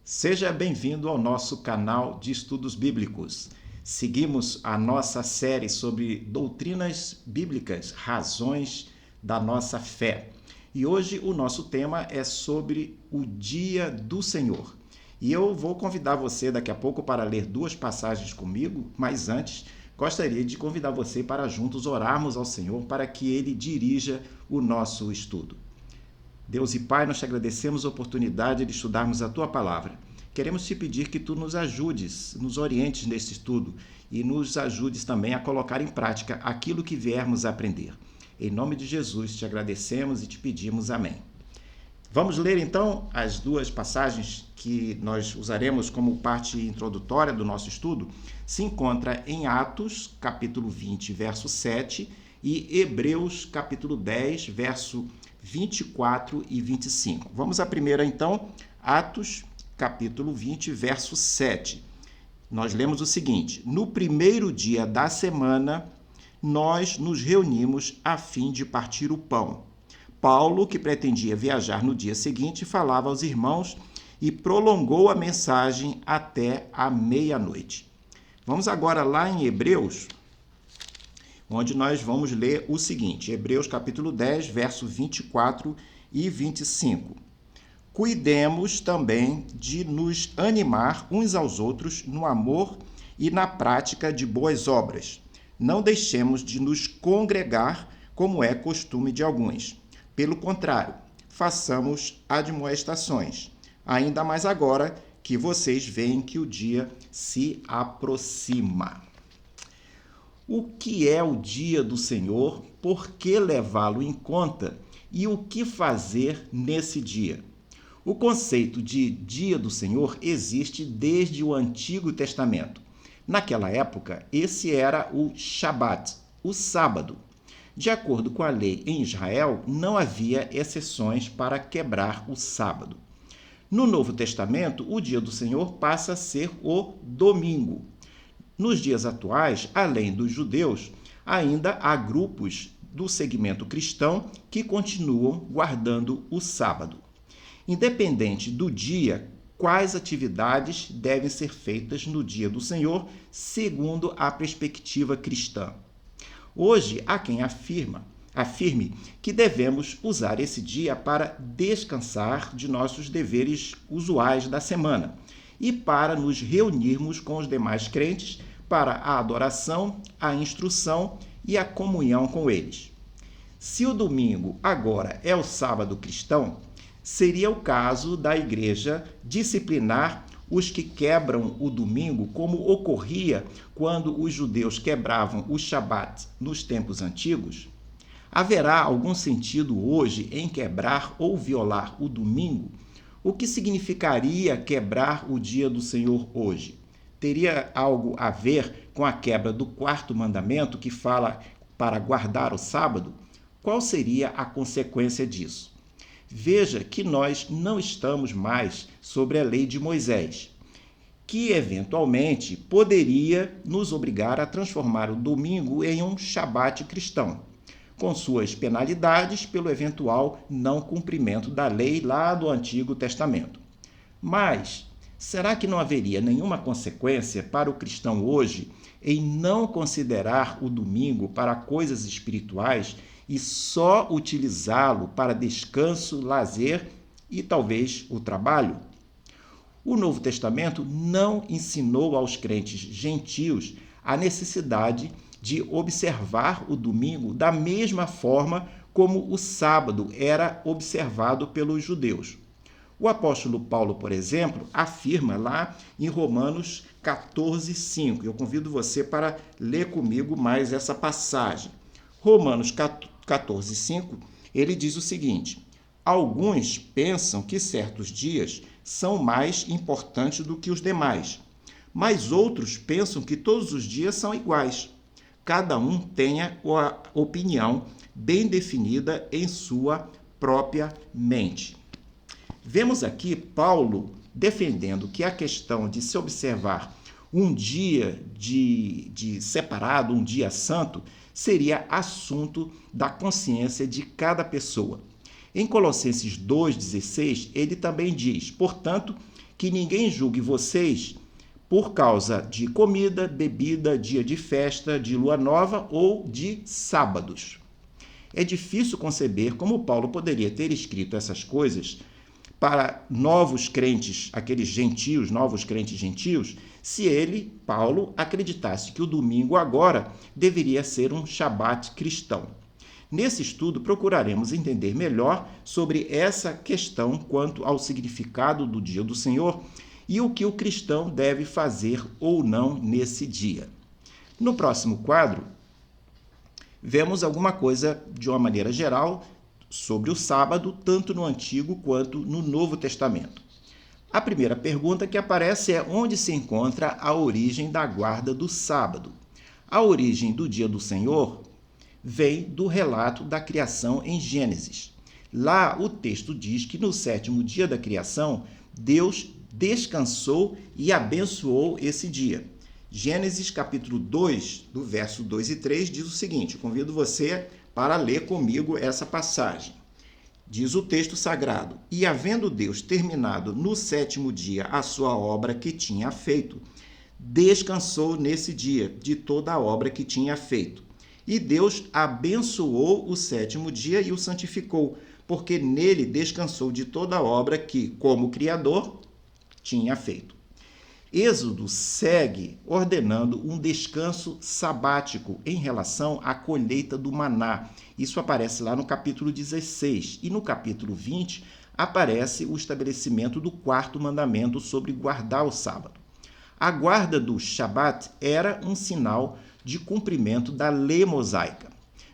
Seja bem-vindo ao nosso canal de estudos bíblicos. Seguimos a nossa série sobre doutrinas bíblicas, razões da nossa fé. E hoje o nosso tema é sobre o Dia do Senhor. E eu vou convidar você daqui a pouco para ler duas passagens comigo, mas antes gostaria de convidar você para juntos orarmos ao Senhor para que Ele dirija o nosso estudo. Deus e Pai, nós te agradecemos a oportunidade de estudarmos a Tua Palavra. Queremos te pedir que Tu nos ajudes, nos orientes nesse estudo e nos ajudes também a colocar em prática aquilo que viermos a aprender. Em nome de Jesus, te agradecemos e te pedimos amém. Vamos ler então as duas passagens que nós usaremos como parte introdutória do nosso estudo. Se encontra em Atos, capítulo 20, verso 7 e Hebreus, capítulo 10, verso 24 e 25. Vamos à primeira então, Atos, capítulo 20, verso 7. Nós lemos o seguinte: no primeiro dia da semana, nós nos reunimos a fim de partir o pão. Paulo, que pretendia viajar no dia seguinte, falava aos irmãos e prolongou a mensagem até a meia-noite. Vamos agora lá em Hebreus, onde nós vamos ler o seguinte, Hebreus capítulo 10, verso 24 e 25. Cuidemos também de nos animar uns aos outros no amor e na prática de boas obras. Não deixemos de nos congregar, como é costume de alguns. Pelo contrário, façamos admoestações, ainda mais agora que vocês veem que o dia se aproxima. O que é o dia do Senhor? Por que levá-lo em conta? E o que fazer nesse dia? O conceito de dia do Senhor existe desde o Antigo Testamento. Naquela época, esse era o Shabat, o sábado. De acordo com a lei em Israel, não havia exceções para quebrar o sábado. No Novo Testamento, o dia do Senhor passa a ser o domingo. Nos dias atuais, além dos judeus, ainda há grupos do segmento cristão que continuam guardando o sábado. Independente do dia, quais atividades devem ser feitas no dia do Senhor, segundo a perspectiva cristã? Hoje, há quem afirme que devemos usar esse dia para descansar de nossos deveres usuais da semana e para nos reunirmos com os demais crentes para a adoração, a instrução e a comunhão com eles. Se o domingo agora é o sábado cristão, seria o caso da igreja disciplinar os que quebram o domingo, como ocorria quando os judeus quebravam o Shabat nos tempos antigos? Haverá algum sentido hoje em quebrar ou violar o domingo? O que significaria quebrar o dia do Senhor hoje? Teria algo a ver com a quebra do quarto mandamento que fala para guardar o sábado? Qual seria a consequência disso? Veja que nós não estamos mais sobre a lei de Moisés, que eventualmente poderia nos obrigar a transformar o domingo em um Shabat cristão, com suas penalidades pelo eventual não cumprimento da lei lá do Antigo Testamento. Mas será que não haveria nenhuma consequência para o cristão hoje em não considerar o domingo para coisas espirituais e só utilizá-lo para descanso, lazer e talvez o trabalho? O Novo Testamento não ensinou aos crentes gentios a necessidade de observar o domingo da mesma forma como o sábado era observado pelos judeus. O apóstolo Paulo, por exemplo, afirma lá em Romanos 14:5. Eu convido você para ler comigo mais essa passagem. Romanos 14:5, ele diz o seguinte: alguns pensam que certos dias são mais importantes do que os demais, mas outros pensam que todos os dias são iguais. Cada um tenha a opinião bem definida em sua própria mente. Vemos aqui Paulo defendendo que a questão de se observar um dia de separado, um dia santo, seria assunto da consciência de cada pessoa. Em Colossenses 2,16, ele também diz: portanto, que ninguém julgue vocês por causa de comida, bebida, dia de festa, de lua nova ou de sábados. É difícil conceber como Paulo poderia ter escrito essas coisas para novos crentes, aqueles gentios, novos crentes gentios, se ele, Paulo, acreditasse que o domingo agora deveria ser um shabat cristão. Nesse estudo, procuraremos entender melhor sobre essa questão quanto ao significado do dia do Senhor e o que o cristão deve fazer ou não nesse dia. No próximo quadro, vemos alguma coisa de uma maneira geral sobre o sábado, tanto no Antigo quanto no Novo Testamento. A primeira pergunta que aparece é onde se encontra a origem da guarda do sábado. A origem do dia do Senhor vem do relato da criação em Gênesis. Lá o texto diz que no 7º dia da criação, Deus descansou e abençoou esse dia. Gênesis capítulo 2, do verso 2 e 3, diz o seguinte, convido você para ler comigo essa passagem. Diz o texto sagrado, e havendo Deus terminado no 7º dia a sua obra que tinha feito, descansou nesse dia de toda a obra que tinha feito. E Deus abençoou o 7º dia e o santificou, porque nele descansou de toda a obra que, como Criador, tinha feito. Êxodo segue ordenando um descanso sabático em relação à colheita do maná. Isso aparece lá no capítulo 16. E no capítulo 20 aparece o estabelecimento do 4º mandamento sobre guardar o sábado. A guarda do Shabat era um sinal de cumprimento da lei mosaica.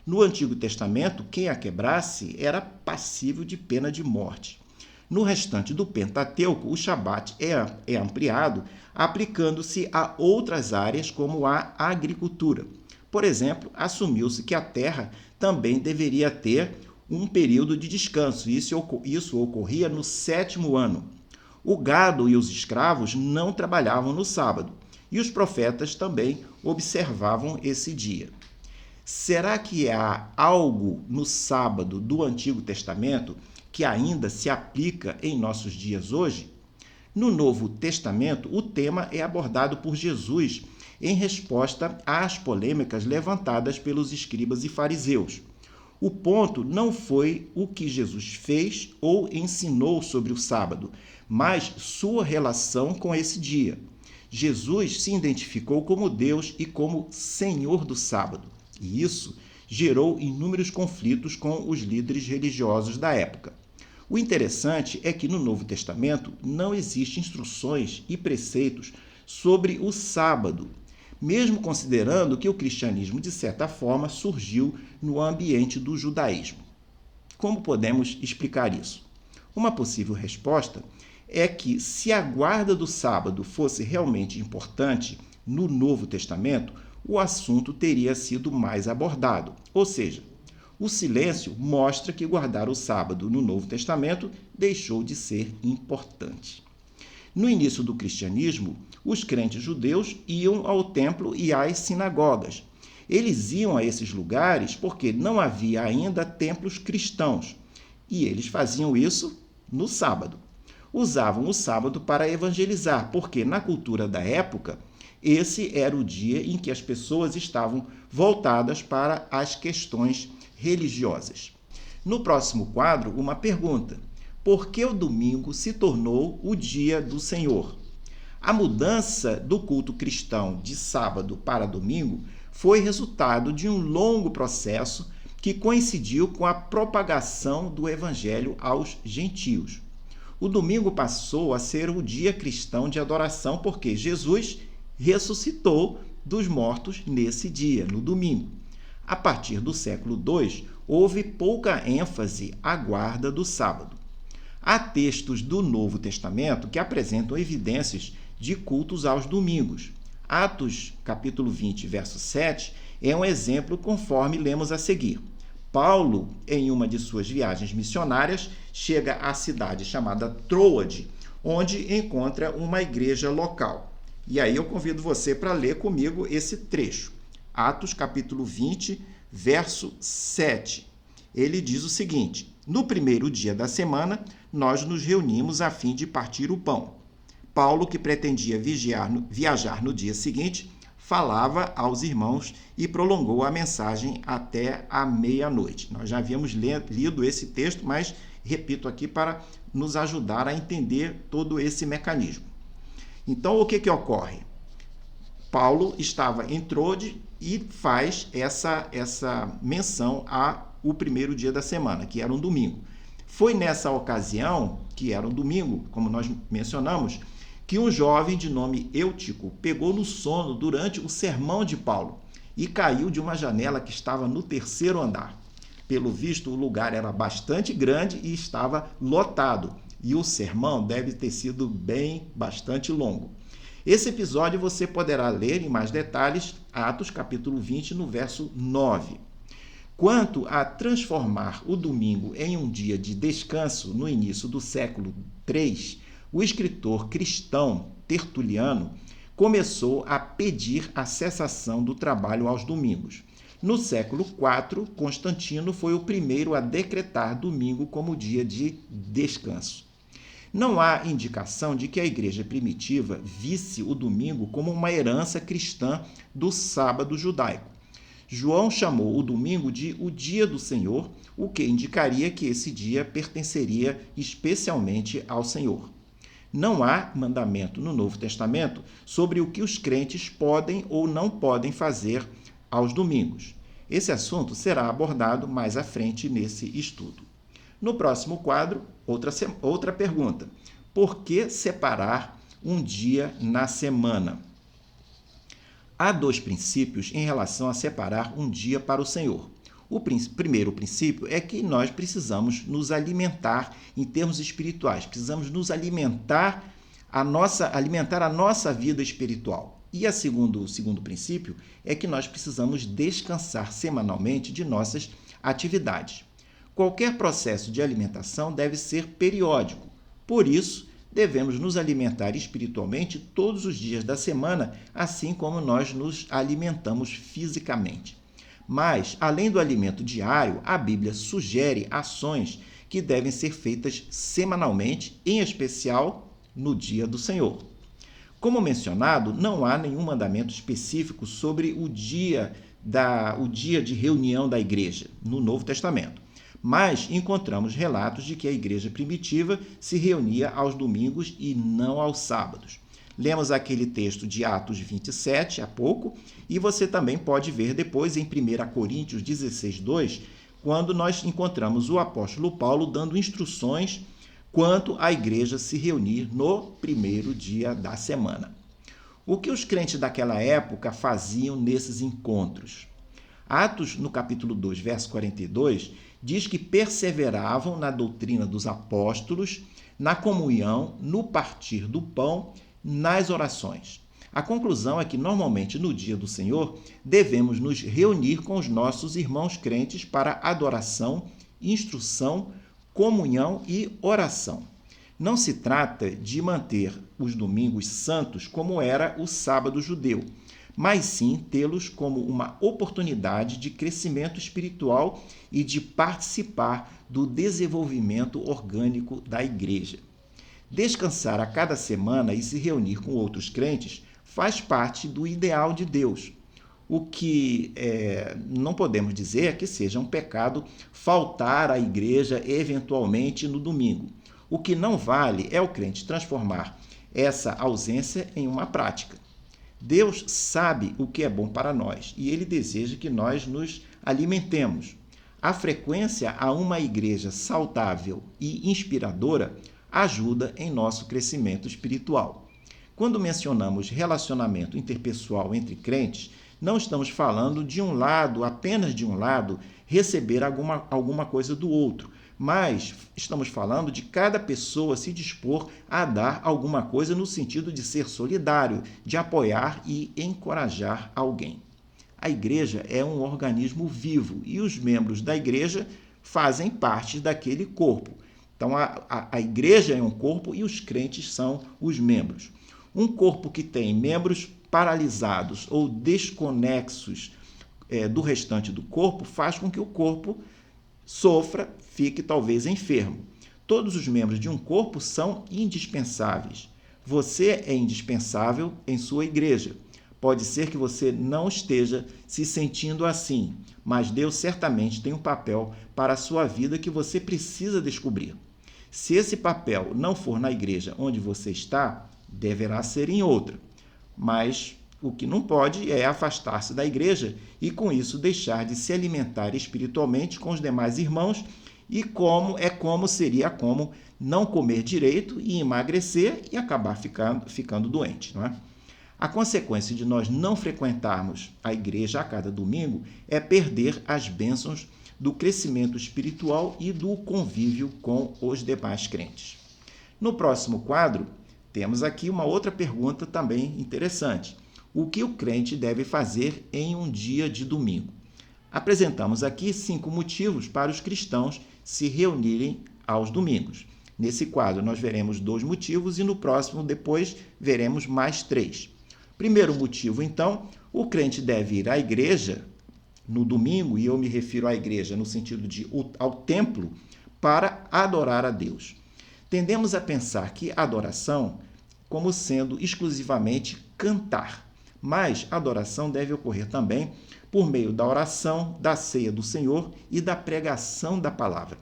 No Antigo Testamento, quem a quebrasse era passível de pena de morte. No restante do Pentateuco, o Shabat é ampliado, aplicando-se a outras áreas como a agricultura. Por exemplo, assumiu-se que a terra também deveria ter um período de descanso. Isso ocorria no 7º ano. O gado e os escravos não trabalhavam no sábado, e os profetas também observavam esse dia. Será que há algo no sábado do Antigo Testamento que ainda se aplica em nossos dias hoje? No Novo Testamento, o tema é abordado por Jesus em resposta às polêmicas levantadas pelos escribas e fariseus. O ponto não foi o que Jesus fez ou ensinou sobre o sábado, mas sua relação com esse dia. Jesus se identificou como Deus e como Senhor do sábado, e isso gerou inúmeros conflitos com os líderes religiosos da época. O interessante é que no Novo Testamento não existem instruções e preceitos sobre o sábado, mesmo considerando que o cristianismo, de certa forma, surgiu no ambiente do judaísmo. Como podemos explicar isso? Uma possível resposta é que, se a guarda do sábado fosse realmente importante no Novo Testamento, o assunto teria sido mais abordado, ou seja, o silêncio mostra que guardar o sábado no Novo Testamento deixou de ser importante. No início do cristianismo, os crentes judeus iam ao templo e às sinagogas. Eles iam a esses lugares porque não havia ainda templos cristãos, e eles faziam isso no sábado. Usavam o sábado para evangelizar, porque na cultura da época, esse era o dia em que as pessoas estavam voltadas para as questões religiosas. No próximo quadro, uma pergunta: por que o domingo se tornou o dia do Senhor? A mudança do culto cristão de sábado para domingo foi resultado de um longo processo que coincidiu com a propagação do evangelho aos gentios. O domingo passou a ser o dia cristão de adoração porque Jesus ressuscitou dos mortos nesse dia, no domingo. A partir do século II, houve pouca ênfase à guarda do sábado. Há textos do Novo Testamento que apresentam evidências de cultos aos domingos. Atos, capítulo 20, verso 7, é um exemplo conforme lemos a seguir. Paulo, em uma de suas viagens missionárias, chega à cidade chamada Troade, onde encontra uma igreja local. E aí eu convido você para ler comigo esse trecho. Atos, capítulo 20, verso 7. Ele diz o seguinte: no primeiro dia da semana, nós nos reunimos a fim de partir o pão. Paulo, que pretendia viajar no dia seguinte, falava aos irmãos e prolongou a mensagem até a meia-noite. Nós já havíamos lido esse texto, mas repito aqui para nos ajudar a entender todo esse mecanismo. Então, o que ocorre? Paulo entrou e faz essa menção ao primeiro dia da semana, que era um domingo. Foi nessa ocasião, que era um domingo, como nós mencionamos, que um jovem de nome Eutico pegou no sono durante o sermão de Paulo e caiu de uma janela que estava no terceiro andar. Pelo visto, o lugar era bastante grande e estava lotado, e o sermão deve ter sido bastante longo. Esse episódio você poderá ler em mais detalhes, Atos capítulo 20, no verso 9. Quanto a transformar o domingo em um dia de descanso no início do século III, o escritor cristão Tertuliano começou a pedir a cessação do trabalho aos domingos. No século IV, Constantino foi o primeiro a decretar domingo como dia de descanso. Não há indicação de que a igreja primitiva visse o domingo como uma herança cristã do sábado judaico. João chamou o domingo de o dia do Senhor, o que indicaria que esse dia pertenceria especialmente ao Senhor. Não há mandamento no Novo Testamento sobre o que os crentes podem ou não podem fazer aos domingos. Esse assunto será abordado mais à frente nesse estudo. No próximo quadro, outra pergunta. Por que separar um dia na semana? Há dois princípios em relação a separar um dia para o Senhor. O primeiro princípio é que nós precisamos nos alimentar em termos espirituais, precisamos nos alimentar a nossa vida espiritual. E o segundo princípio é que nós precisamos descansar semanalmente de nossas atividades. Qualquer processo de alimentação deve ser periódico. Por isso, devemos nos alimentar espiritualmente todos os dias da semana, assim como nós nos alimentamos fisicamente. Mas, além do alimento diário, a Bíblia sugere ações que devem ser feitas semanalmente, em especial no dia do Senhor. Como mencionado, não há nenhum mandamento específico sobre o dia de reunião da igreja no Novo Testamento. Mas encontramos relatos de que a igreja primitiva se reunia aos domingos e não aos sábados. Lemos aquele texto de Atos 27 há pouco, e você também pode ver depois em 1 Coríntios 16, 2, quando nós encontramos o apóstolo Paulo dando instruções quanto à igreja se reunir no primeiro dia da semana. O que os crentes daquela época faziam nesses encontros? Atos, no capítulo 2, verso 42, diz que perseveravam na doutrina dos apóstolos, na comunhão, no partir do pão, nas orações. A conclusão é que, normalmente, no dia do Senhor, devemos nos reunir com os nossos irmãos crentes para adoração, instrução, comunhão e oração. Não se trata de manter os domingos santos como era o sábado judeu, mas sim tê-los como uma oportunidade de crescimento espiritual e de participar do desenvolvimento orgânico da igreja. Descansar a cada semana e se reunir com outros crentes faz parte do ideal de Deus. O que não podemos dizer é que seja um pecado faltar à igreja eventualmente no domingo. O que não vale é o crente transformar essa ausência em uma prática. Deus sabe o que é bom para nós e Ele deseja que nós nos alimentemos. A frequência a uma igreja saudável e inspiradora ajuda em nosso crescimento espiritual. Quando mencionamos relacionamento interpessoal entre crentes, não estamos falando de um lado, apenas de um lado, receber alguma coisa do outro, mas estamos falando de cada pessoa se dispor a dar alguma coisa no sentido de ser solidário, de apoiar e encorajar alguém. A igreja é um organismo vivo e os membros da igreja fazem parte daquele corpo. Então, a igreja é um corpo e os crentes são os membros. Um corpo que tem membros paralisados ou desconexos do restante do corpo faz com que o corpo sofra, fique talvez enfermo. Todos os membros de um corpo são indispensáveis. Você é indispensável em sua igreja. Pode ser que você não esteja se sentindo assim, mas Deus certamente tem um papel para a sua vida que você precisa descobrir. Se esse papel não for na igreja onde você está, deverá ser em outra. Mas o que não pode é afastar-se da igreja e, com isso, deixar de se alimentar espiritualmente com os demais irmãos e como seria não comer direito e emagrecer e acabar ficando doente, não é? A consequência de nós não frequentarmos a igreja a cada domingo é perder as bênçãos do crescimento espiritual e do convívio com os demais crentes. No próximo quadro, temos aqui uma outra pergunta também interessante. O que o crente deve fazer em um dia de domingo? Apresentamos aqui 5 motivos para os cristãos se reunirem aos domingos. Nesse quadro, nós veremos 2 motivos e no próximo, depois, veremos mais 3. Primeiro motivo, então, o crente deve ir à igreja no domingo, e eu me refiro à igreja no sentido de ao templo, para adorar a Deus. Tendemos a pensar que adoração como sendo exclusivamente cantar, mas a adoração deve ocorrer também por meio da oração, da ceia do Senhor e da pregação da palavra.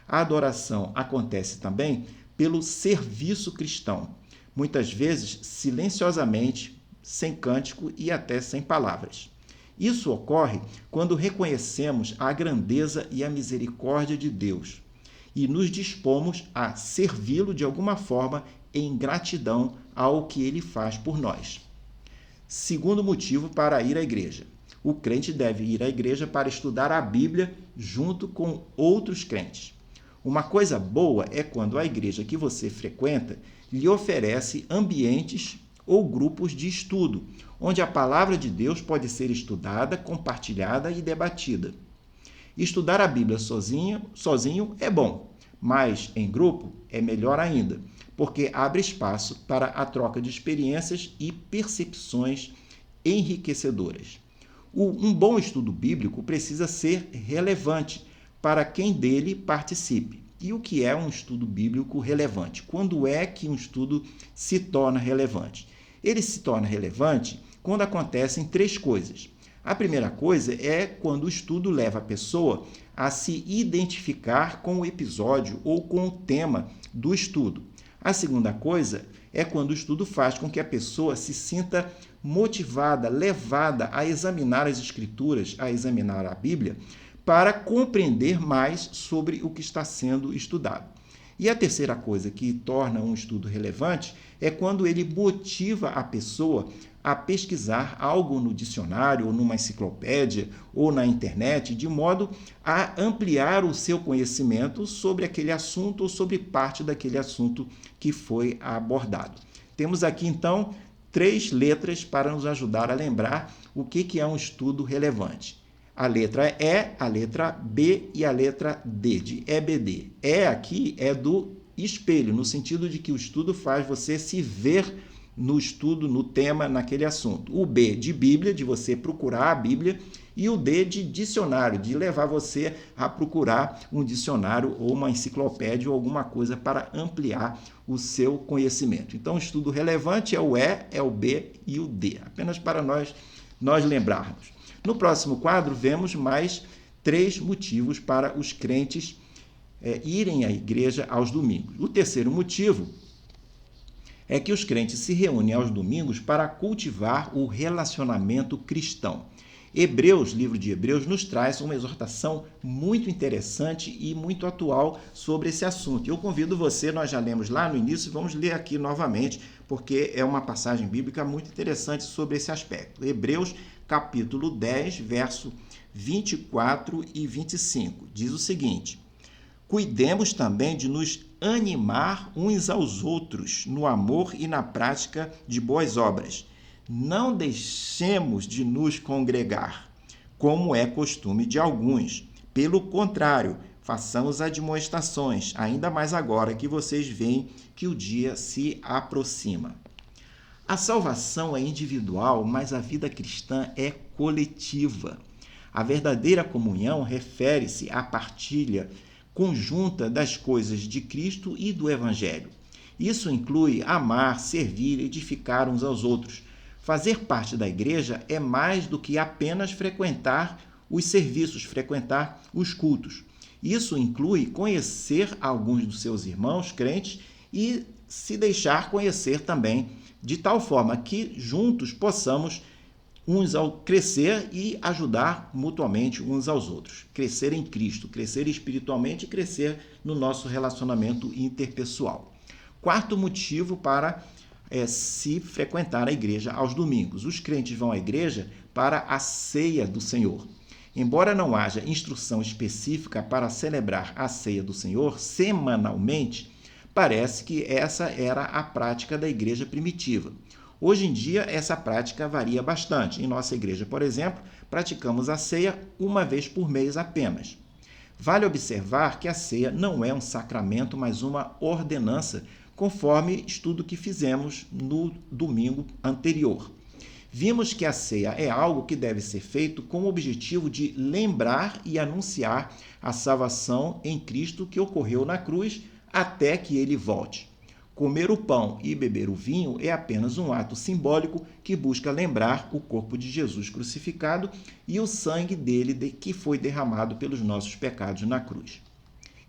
A adoração acontece também pelo serviço cristão, muitas vezes silenciosamente, sem cântico e até sem palavras. Isso ocorre quando reconhecemos a grandeza e a misericórdia de Deus e nos dispomos a servi-lo de alguma forma em gratidão ao que ele faz por nós. Segundo motivo para ir à igreja. O crente deve ir à igreja para estudar a Bíblia junto com outros crentes. Uma coisa boa é quando a igreja que você frequenta lhe oferece ambientes ou grupos de estudo, onde a palavra de Deus pode ser estudada, compartilhada e debatida. Estudar a Bíblia sozinho é bom, mas em grupo é melhor ainda, porque abre espaço para a troca de experiências e percepções enriquecedoras. Um bom estudo bíblico precisa ser relevante para quem dele participe. E o que é um estudo bíblico relevante? Quando é que um estudo se torna relevante? Ele se torna relevante quando acontecem 3 coisas. A primeira coisa é quando o estudo leva a pessoa a se identificar com o episódio ou com o tema do estudo. A segunda coisa é quando o estudo faz com que a pessoa se sinta motivada, levada a examinar as Escrituras, a examinar a Bíblia, para compreender mais sobre o que está sendo estudado. E a terceira coisa que torna um estudo relevante é quando ele motiva a pessoa a pesquisar algo no dicionário, ou numa enciclopédia, ou na internet, de modo a ampliar o seu conhecimento sobre aquele assunto ou sobre parte daquele assunto que foi abordado. Temos aqui, então, 3 letras para nos ajudar a lembrar o que é um estudo relevante. A letra E, a letra B e a letra D, de EBD. E aqui é do espelho, no sentido de que o estudo faz você se ver no estudo, no tema, naquele assunto. O B de Bíblia, de você procurar a Bíblia, e o D de dicionário, de levar você a procurar um dicionário ou uma enciclopédia ou alguma coisa para ampliar o seu conhecimento. Então, o estudo relevante é o E, é o B e o D, apenas para nós lembrarmos. No próximo quadro, vemos mais 3 motivos para os crentes irem à igreja aos domingos. O terceiro motivo é que os crentes se reúnem aos domingos para cultivar o relacionamento cristão. Hebreus, livro de Hebreus, nos traz uma exortação muito interessante e muito atual sobre esse assunto. Eu convido você, nós já lemos lá no início, vamos ler aqui novamente, porque é uma passagem bíblica muito interessante sobre esse aspecto. Hebreus, capítulo 10, verso 24 e 25, diz o seguinte: cuidemos também de nos animar uns aos outros no amor e na prática de boas obras. Não deixemos de nos congregar, como é costume de alguns. Pelo contrário, façamos admoestações, ainda mais agora que vocês veem que o dia se aproxima. A salvação é individual, mas a vida cristã é coletiva. A verdadeira comunhão refere-se à partilha conjunta das coisas de Cristo e do Evangelho. Isso inclui amar, servir, edificar uns aos outros. Fazer parte da igreja é mais do que apenas frequentar os serviços, frequentar os cultos. Isso inclui conhecer alguns dos seus irmãos crentes e se deixar conhecer também, de tal forma que juntos possamos uns ao crescer e ajudar mutuamente uns aos outros. Crescer em Cristo, crescer espiritualmente e crescer no nosso relacionamento interpessoal. Quarto motivo para se frequentar a igreja aos domingos. Os crentes vão à igreja para a ceia do Senhor. Embora não haja instrução específica para celebrar a ceia do Senhor semanalmente, parece que essa era a prática da igreja primitiva. Hoje em dia, essa prática varia bastante. Em nossa igreja, por exemplo, praticamos a ceia uma vez por mês apenas. Vale observar que a ceia não é um sacramento, mas uma ordenança, conforme estudo que fizemos no domingo anterior. Vimos que a ceia é algo que deve ser feito com o objetivo de lembrar e anunciar a salvação em Cristo que ocorreu na cruz até que ele volte. Comer o pão e beber o vinho é apenas um ato simbólico que busca lembrar o corpo de Jesus crucificado e o sangue dele que foi derramado pelos nossos pecados na cruz.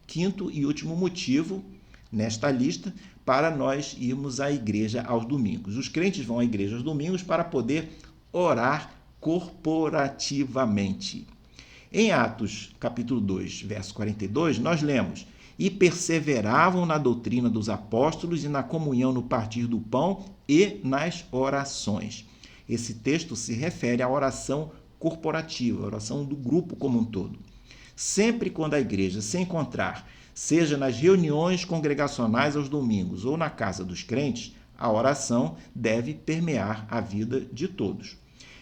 Quinto e último motivo nesta lista para nós irmos à igreja aos domingos. Os crentes vão à igreja aos domingos para poder orar corporativamente. Em Atos, capítulo 2, verso 42, nós lemos: "E perseveravam na doutrina dos apóstolos e na comunhão no partir do pão e nas orações." Esse texto se refere à oração corporativa, a oração do grupo como um todo. Sempre quando a igreja se encontrar, seja nas reuniões congregacionais aos domingos ou na casa dos crentes, a oração deve permear a vida de todos.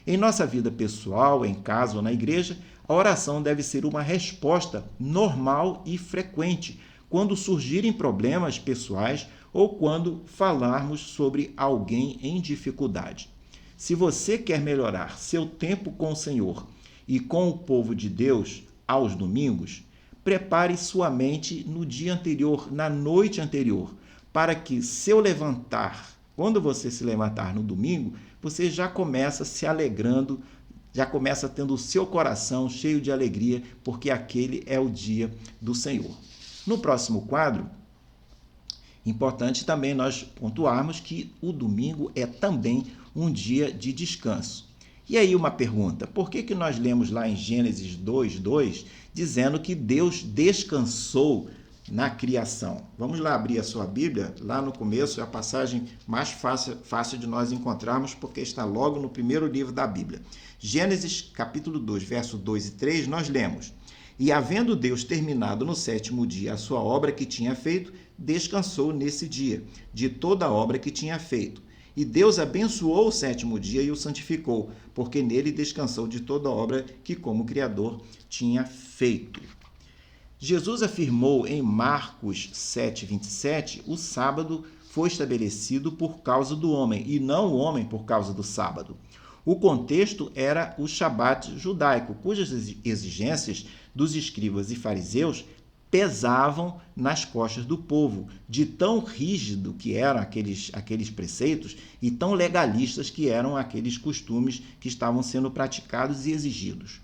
Em nossa vida pessoal, em casa ou na igreja, a oração deve ser uma resposta normal e frequente quando surgirem problemas pessoais ou quando falarmos sobre alguém em dificuldade. Se você quer melhorar seu tempo com o Senhor e com o povo de Deus aos domingos, prepare sua mente no dia anterior, na noite anterior, para que quando você se levantar no domingo, você já começa se alegrando, já começa tendo o seu coração cheio de alegria, porque aquele é o dia do Senhor. No próximo quadro, importante também nós pontuarmos que o domingo é também um dia de descanso. E aí uma pergunta, por que nós lemos lá em Gênesis 2:2, dizendo que Deus descansou na criação? Vamos lá abrir a sua Bíblia, lá no começo é a passagem mais fácil de nós encontrarmos, porque está logo no primeiro livro da Bíblia. Gênesis capítulo 2, verso 2 e 3, nós lemos: "E havendo Deus terminado no sétimo dia a sua obra que tinha feito, descansou nesse dia de toda a obra que tinha feito. E Deus abençoou o sétimo dia e o santificou, porque nele descansou de toda a obra que como Criador tinha feito." Jesus afirmou em Marcos 7:27, o sábado foi estabelecido por causa do homem, e não o homem por causa do sábado. O contexto era o Shabat judaico, cujas exigências dos escribas e fariseus pesavam nas costas do povo, de tão rígido que eram aqueles preceitos e tão legalistas que eram aqueles costumes que estavam sendo praticados e exigidos.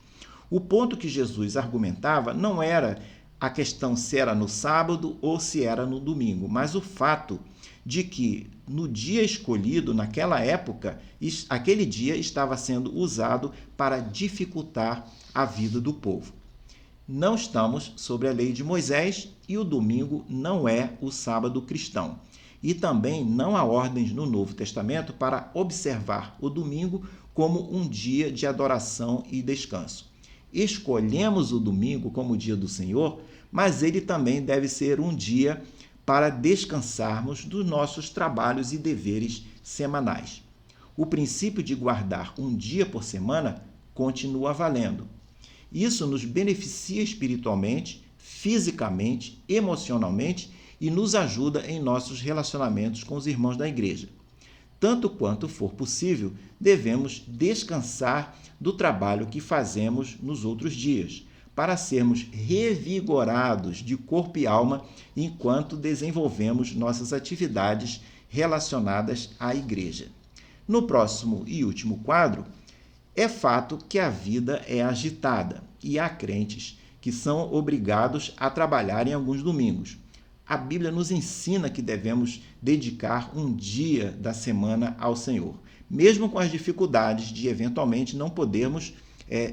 O ponto que Jesus argumentava não era a questão se era no sábado ou se era no domingo, mas o fato de que no dia escolhido, naquela época, aquele dia estava sendo usado para dificultar a vida do povo. Não estamos sobre a lei de Moisés e o domingo não é o sábado cristão. E também não há ordens no Novo Testamento para observar o domingo como um dia de adoração e descanso. Escolhemos o domingo como o dia do Senhor, mas ele também deve ser um dia para descansarmos dos nossos trabalhos e deveres semanais. O princípio de guardar um dia por semana continua valendo. Isso nos beneficia espiritualmente, fisicamente, emocionalmente e nos ajuda em nossos relacionamentos com os irmãos da igreja. Tanto quanto for possível, devemos descansar do trabalho que fazemos nos outros dias, para sermos revigorados de corpo e alma enquanto desenvolvemos nossas atividades relacionadas à igreja. No próximo e último quadro, é fato que a vida é agitada e há crentes que são obrigados a trabalhar em alguns domingos. A Bíblia nos ensina que devemos dedicar um dia da semana ao Senhor, mesmo com as dificuldades de eventualmente não podermos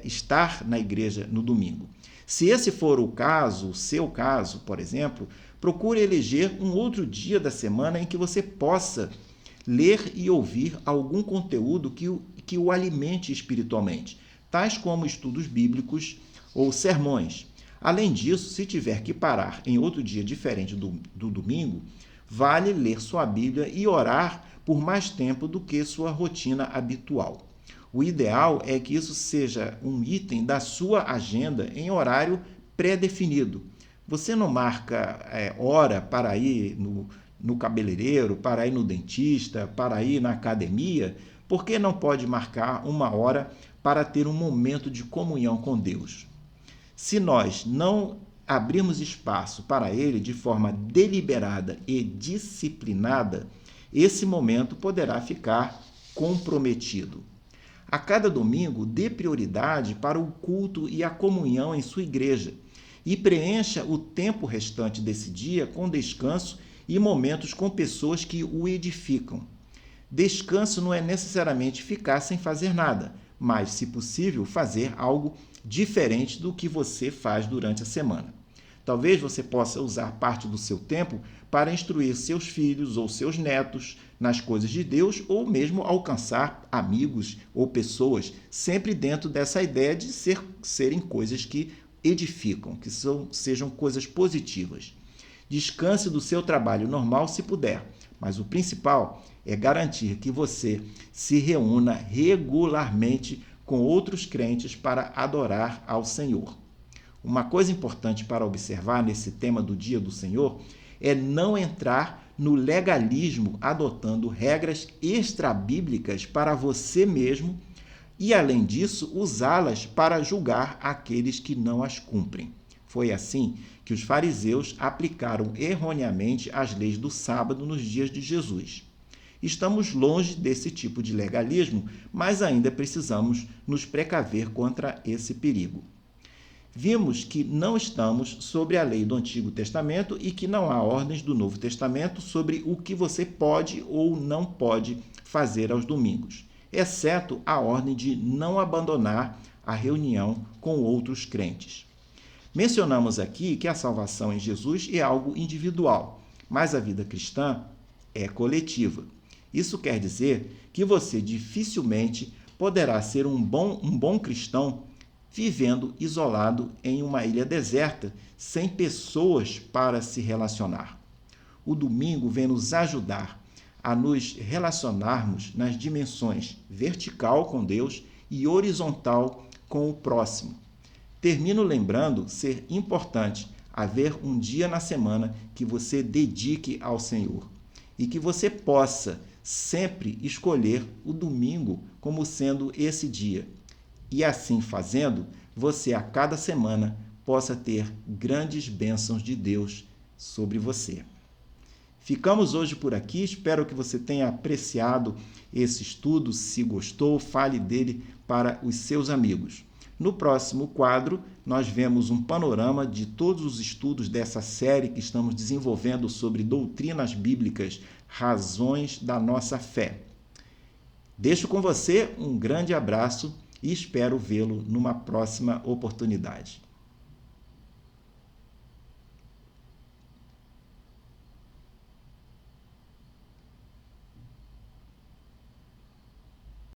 estar na igreja no domingo. Se esse for o caso, o seu caso, por exemplo, procure eleger um outro dia da semana em que você possa ler e ouvir algum conteúdo que o alimente espiritualmente, tais como estudos bíblicos ou sermões. Além disso, se tiver que parar em outro dia diferente do domingo, vale ler sua Bíblia e orar por mais tempo do que sua rotina habitual. O ideal é que isso seja um item da sua agenda em horário pré-definido. Você não marca hora para ir no cabeleireiro, para ir no dentista, para ir na academia. Por que não pode marcar uma hora para ter um momento de comunhão com Deus? Se nós não abrirmos espaço para ele de forma deliberada e disciplinada, esse momento poderá ficar comprometido. A cada domingo, dê prioridade para o culto e a comunhão em sua igreja e preencha o tempo restante desse dia com descanso e momentos com pessoas que o edificam. Descanso não é necessariamente ficar sem fazer nada, mas, se possível, fazer algo diferente do que você faz durante a semana. Talvez você possa usar parte do seu tempo para instruir seus filhos ou seus netos nas coisas de Deus ou mesmo alcançar amigos ou pessoas, sempre dentro dessa ideia de serem coisas que edificam, que sejam coisas positivas. Descanse do seu trabalho normal se puder, mas o principal é garantir que você se reúna regularmente com outros crentes para adorar ao Senhor. Uma coisa importante para observar nesse tema do Dia do Senhor é não entrar no legalismo adotando regras extrabíblicas para você mesmo e, além disso, usá-las para julgar aqueles que não as cumprem. Foi assim que os fariseus aplicaram erroneamente as leis do sábado nos dias de Jesus. Estamos longe desse tipo de legalismo, mas ainda precisamos nos precaver contra esse perigo. Vimos que não estamos sobre a lei do Antigo Testamento e que não há ordens do Novo Testamento sobre o que você pode ou não pode fazer aos domingos, exceto a ordem de não abandonar a reunião com outros crentes. Mencionamos aqui que a salvação em Jesus é algo individual, mas a vida cristã é coletiva. Isso quer dizer que você dificilmente poderá ser um bom cristão vivendo isolado em uma ilha deserta, sem pessoas para se relacionar. O domingo vem nos ajudar a nos relacionarmos nas dimensões vertical com Deus e horizontal com o próximo. Termino lembrando ser importante haver um dia na semana que você dedique ao Senhor e que você possa sempre escolher o domingo como sendo esse dia. E assim fazendo, você a cada semana possa ter grandes bênçãos de Deus sobre você. Ficamos hoje por aqui, espero que você tenha apreciado esse estudo. Se gostou, fale dele para os seus amigos. No próximo quadro, nós vemos um panorama de todos os estudos dessa série que estamos desenvolvendo sobre doutrinas bíblicas, razões da nossa fé. Deixo com você um grande abraço e espero vê-lo numa próxima oportunidade.